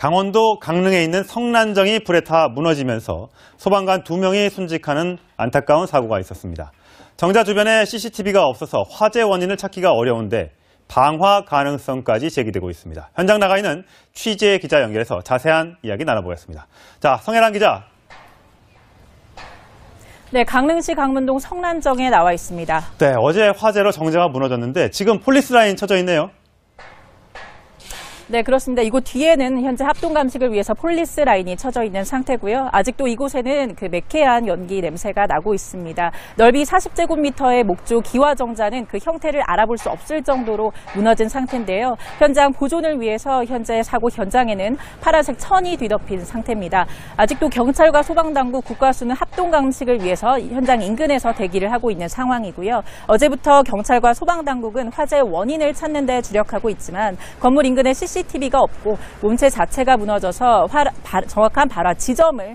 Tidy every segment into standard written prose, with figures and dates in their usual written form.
강원도 강릉에 있는 성난정이 불에 타 무너지면서 소방관 2명이 순직하는 안타까운 사고가 있었습니다. 정자 주변에 CCTV가 없어서 화재 원인을 찾기가 어려운데 방화 가능성까지 제기되고 있습니다. 현장 나가 있는 취재 기자 연결해서 자세한 이야기 나눠보겠습니다. 자, 성혜란 기자. 네, 강릉시 강문동 성난정에 나와 있습니다. 네, 어제 화재로 정자가 무너졌는데 지금 폴리스 라인 쳐져 있네요. 네, 그렇습니다. 이곳 뒤에는 현재 합동 감식을 위해서 폴리스 라인이 쳐져 있는 상태고요. 아직도 이곳에는 그 매캐한 연기 냄새가 나고 있습니다. 넓이 40제곱미터의 목조 기와 정자는 그 형태를 알아볼 수 없을 정도로 무너진 상태인데요. 현장 보존을 위해서 현재 사고 현장에는 파란색 천이 뒤덮인 상태입니다. 아직도 경찰과 소방당국, 국가수는 합동 감식을 위해서 현장 인근에서 대기를 하고 있는 상황이고요. 어제부터 경찰과 소방당국은 화재 원인을 찾는 데 주력하고 있지만 건물 인근에 CCTV가 없고 몸체 자체가 무너져서 정확한 발화 지점을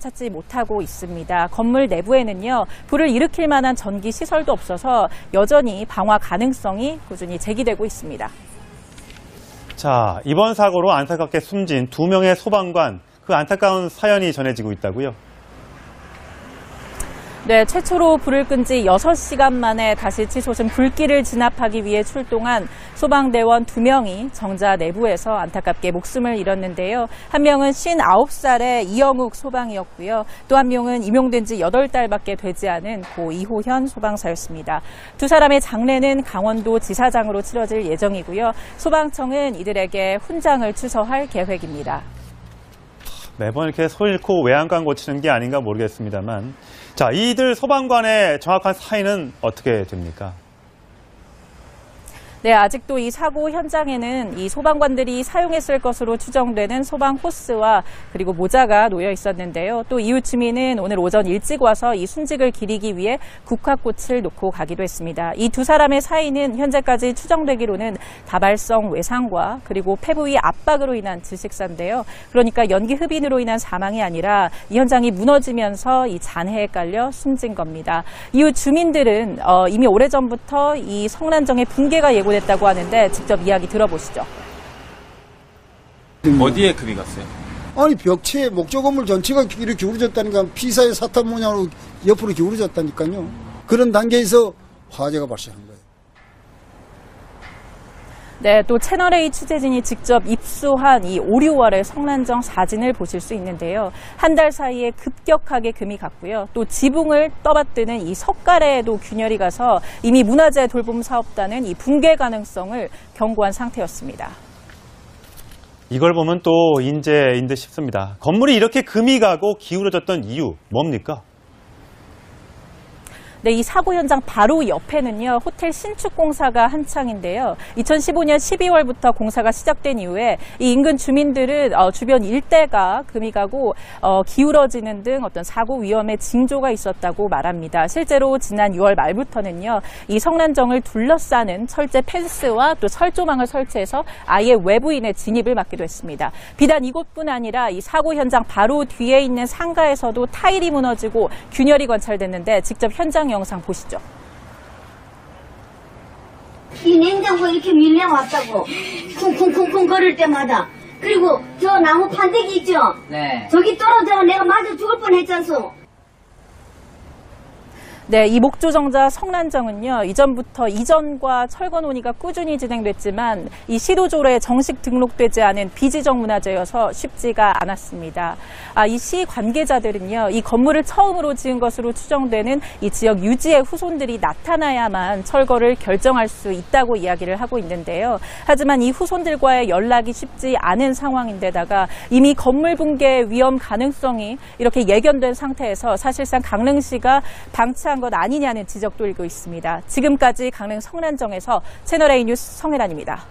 찾지 못하고 있습니다. 건물 내부에는요, 불을 일으킬 만한 전기 시설도 없어서 여전히 방화 가능성이 꾸준히 제기되고 있습니다. 자, 이번 사고로 안타깝게 숨진 2명의 소방관, 그 안타까운 사연이 전해지고 있다고요? 네, 최초로 불을 끈 지 6시간 만에 다시 치솟은 불길을 진압하기 위해 출동한 소방대원 2명이 정자 내부에서 안타깝게 목숨을 잃었는데요. 한 명은 59살의 이영욱 소방이었고요. 또 한 명은 임용된 지 8달밖에 되지 않은 고 이호현 소방사였습니다. 두 사람의 장례는 강원도 지사장으로 치러질 예정이고요. 소방청은 이들에게 훈장을 추서할 계획입니다. 매번 이렇게 소 잃고 외양간 고치는 게 아닌가 모르겠습니다만, 자, 이들 소방관의 정확한 사인은 어떻게 됩니까? 네, 아직도 이 사고 현장에는 이 소방관들이 사용했을 것으로 추정되는 소방 호스와 그리고 모자가 놓여 있었는데요. 또 이웃 주민은 오늘 오전 일찍 와서 이 순직을 기리기 위해 국화꽃을 놓고 가기도 했습니다. 이 두 사람의 사인은 현재까지 추정되기로는 다발성 외상과 그리고 폐부위 압박으로 인한 질식사인데요. 그러니까 연기 흡인으로 인한 사망이 아니라 이 현장이 무너지면서 이 잔해에 깔려 숨진 겁니다. 이웃 주민들은 이미 오래전부터 이 성난정의 붕괴가 예고됐다고 하는데 직접 이야기 들어보시죠. 어디에 금이 갔어요? 아니, 벽체, 목조 건물 전체가 이렇게 기울어졌다니까, 피사의 사탄 모양으로 옆으로 기울어졌다니까요. 그런 단계에서 화재가 발생한 거예요. 네, 또 채널A 취재진이 직접 입수한 이 오류월의 성난정 사진을 보실 수 있는데요. 한 달 사이에 급격하게 금이 갔고요. 또 지붕을 떠받드는 이 석가래에도 균열이 가서 이미 문화재 돌봄 사업단은 이 붕괴 가능성을 경고한 상태였습니다. 이걸 보면 또 인재인 듯 싶습니다. 건물이 이렇게 금이 가고 기울어졌던 이유 뭡니까? 네, 이 사고 현장 바로 옆에는요, 호텔 신축 공사가 한창인데요. 2015년 12월부터 공사가 시작된 이후에 이 인근 주민들은 주변 일대가 금이 가고 기울어지는 등 어떤 사고 위험의 징조가 있었다고 말합니다. 실제로 지난 6월 말부터는요, 이 성난정을 둘러싸는 철제 펜스와 또 철조망을 설치해서 아예 외부인의 진입을 막기도 했습니다. 비단 이곳뿐 아니라 이 사고 현장 바로 뒤에 있는 상가에서도 타일이 무너지고 균열이 관찰됐는데 직접 현장 영상 보시죠. 이 냉장고 이렇게 밀려왔다고 쿵쿵쿵쿵 거릴 때마다. 그리고 저 나무 판대기 있죠? 네. 저기 떨어져 내가 맞아 죽을 뻔했잖소. 네, 이 목조정자 성난정은요, 이전부터 이전과 철거 논의가 꾸준히 진행됐지만 이 시도조례에 정식 등록되지 않은 비지정 문화재여서 쉽지가 않았습니다. 이 시 관계자들은요, 이 건물을 처음으로 지은 것으로 추정되는 이 지역 유지의 후손들이 나타나야만 철거를 결정할 수 있다고 이야기를 하고 있는데요. 하지만 이 후손들과의 연락이 쉽지 않은 상황인데다가 이미 건물 붕괴 위험 가능성이 이렇게 예견된 상태에서 사실상 강릉시가 방치한 것 아니냐는 지적도 일고 있습니다. 지금까지 강릉 성난정에서 채널A 뉴스 성혜란입니다.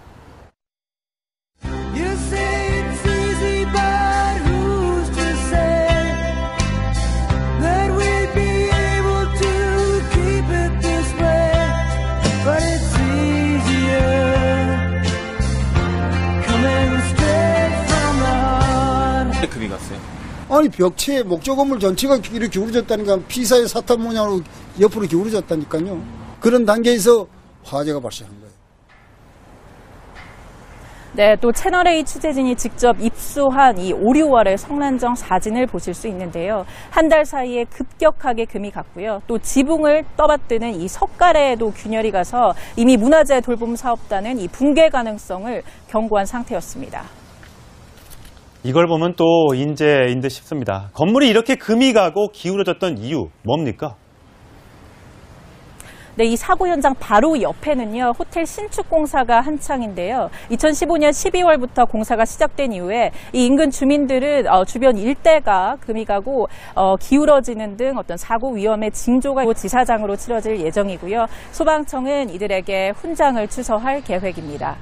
금이 갔어요? 아니, 벽체, 목조 건물 전체가 이렇게 기울어졌다니까, 피사의 사탄 모양으로 옆으로 기울어졌다니까요. 그런 단계에서 화재가 발생한 거예요. 네, 또 채널A 취재진이 직접 입수한 이 오류월의 성난정 사진을 보실 수 있는데요. 한 달 사이에 급격하게 금이 갔고요. 또 지붕을 떠받드는 이 석가래에도 균열이 가서 이미 문화재 돌봄 사업단은 이 붕괴 가능성을 경고한 상태였습니다. 이걸 보면 또 인재인 듯 싶습니다. 건물이 이렇게 금이 가고 기울어졌던 이유 뭡니까? 네, 이 사고 현장 바로 옆에는요, 호텔 신축 공사가 한창인데요. 2015년 12월부터 공사가 시작된 이후에 이 인근 주민들은 주변 일대가 금이 가고 기울어지는 등 어떤 사고 위험의 징조가 지사장으로 치러질 예정이고요. 소방청은 이들에게 훈장을 추서할 계획입니다.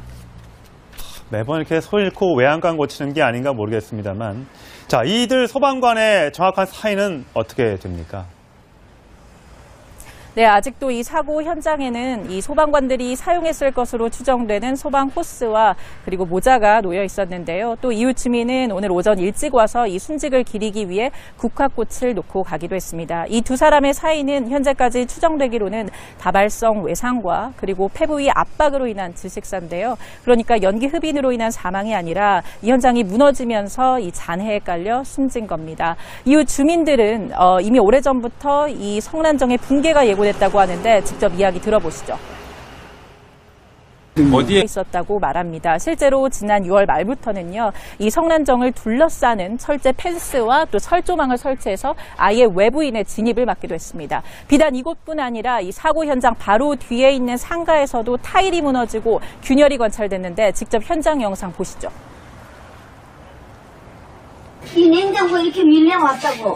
매번 이렇게 소 잃고 외양간 고치는 게 아닌가 모르겠습니다만, 자, 이들 소방관의 정확한 사인은 어떻게 됩니까? 네, 아직도 이 사고 현장에는 이 소방관들이 사용했을 것으로 추정되는 소방 호스와 그리고 모자가 놓여 있었는데요. 또 이웃 주민은 오늘 오전 일찍 와서 이 순직을 기리기 위해 국화꽃을 놓고 가기도 했습니다. 이 두 사람의 사이는 현재까지 추정되기로는 다발성 외상과 그리고 폐부위 압박으로 인한 질식사인데요. 그러니까 연기 흡인으로 인한 사망이 아니라 이 현장이 무너지면서 이 잔해에 깔려 숨진 겁니다. 이웃 주민들은 이미 오래전부터 이 성난정의 붕괴가 예고됐다고 하는데 직접 이야기 들어보시죠. 어디에 있었다고 말합니다. 실제로 지난 6월 말부터는요, 이 성난정을 둘러싸는 철제 펜스와 또 철조망을 설치해서 아예 외부인의 진입을 막기도 했습니다. 비단 이곳뿐 아니라 이 사고 현장 바로 뒤에 있는 상가에서도 타일이 무너지고 균열이 관찰됐는데 직접 현장 영상 보시죠. 이 냉장고 이렇게 밀려왔다고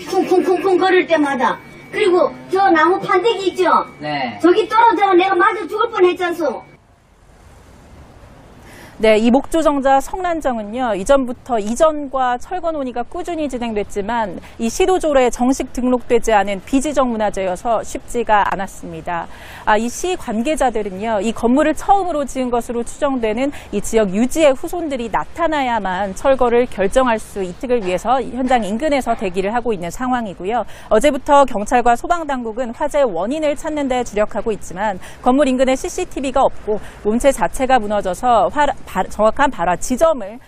쿵쿵쿵쿵 거릴 때마다. 그리고 저 나무 판대기 있죠? 네. 저기 떨어져 내가 맞아 죽을 뻔했잖소. 네, 이 목조정자 성난정은요, 이전부터 이전과 철거 논의가 꾸준히 진행됐지만 이 시도조례에 정식 등록되지 않은 비지정 문화재여서 쉽지가 않았습니다. 이 시 관계자들은요, 이 건물을 처음으로 지은 것으로 추정되는 이 지역 유지의 후손들이 나타나야만 철거를 결정할 수 있도록을 위해서 현장 인근에서 대기를 하고 있는 상황이고요. 어제부터 경찰과 소방당국은 화재 원인을 찾는 데 주력하고 있지만 건물 인근에 CCTV가 없고 몸체 자체가 무너져서 정확한 발화 지점을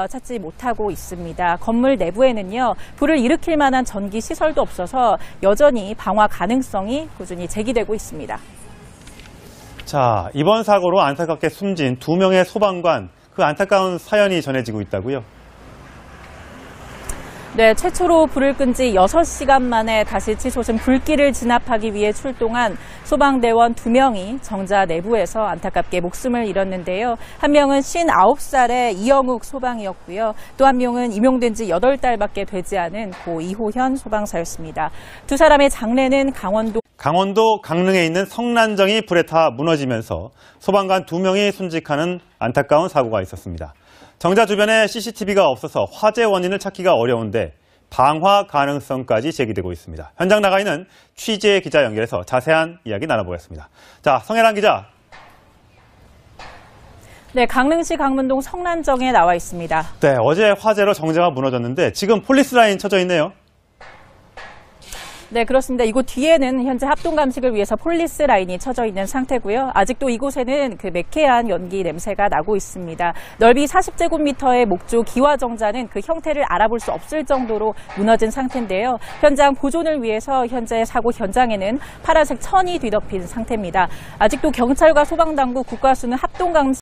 찾지 못하고 있습니다. 건물 내부에는요, 불을 일으킬 만한 전기 시설도 없어서 여전히 방화 가능성이 꾸준히 제기되고 있습니다. 자, 이번 사고로 안타깝게 숨진 2명의 소방관, 그 안타까운 사연이 전해지고 있다고요? 네, 최초로 불을 끈 지 6시간 만에 다시 치솟은 불길을 진압하기 위해 출동한 소방대원 2명이 정자 내부에서 안타깝게 목숨을 잃었는데요. 한 명은 59살의 이영욱 소방이었고요. 또 한 명은 임용된 지 8달밖에 되지 않은 고 이호현 소방사였습니다. 두 사람의 장례는 강원도 강릉에 있는 성난정이 불에 타 무너지면서 소방관 2명이 순직하는 안타까운 사고가 있었습니다. 정자 주변에 CCTV가 없어서 화재 원인을 찾기가 어려운데 방화 가능성까지 제기되고 있습니다. 현장 나가 있는 취재 기자 연결해서 자세한 이야기 나눠보겠습니다. 자, 성혜란 기자. 네, 강릉시 강문동 성난정에 나와 있습니다. 네, 어제 화재로 정자가 무너졌는데 지금 폴리스 라인 쳐져 있네요. 네, 그렇습니다. 이곳 뒤에는 현재 합동 감식을 위해서 폴리스 라인이 쳐져 있는 상태고요. 아직도 이곳에는 그 매캐한 연기 냄새가 나고 있습니다. 넓이 40제곱미터의 목조 기와정자는 그 형태를 알아볼 수 없을 정도로 무너진 상태인데요. 현장 보존을 위해서 현재 사고 현장에는 파란색 천이 뒤덮인 상태입니다. 아직도 경찰과 소방당국, 국가수는 합동 감식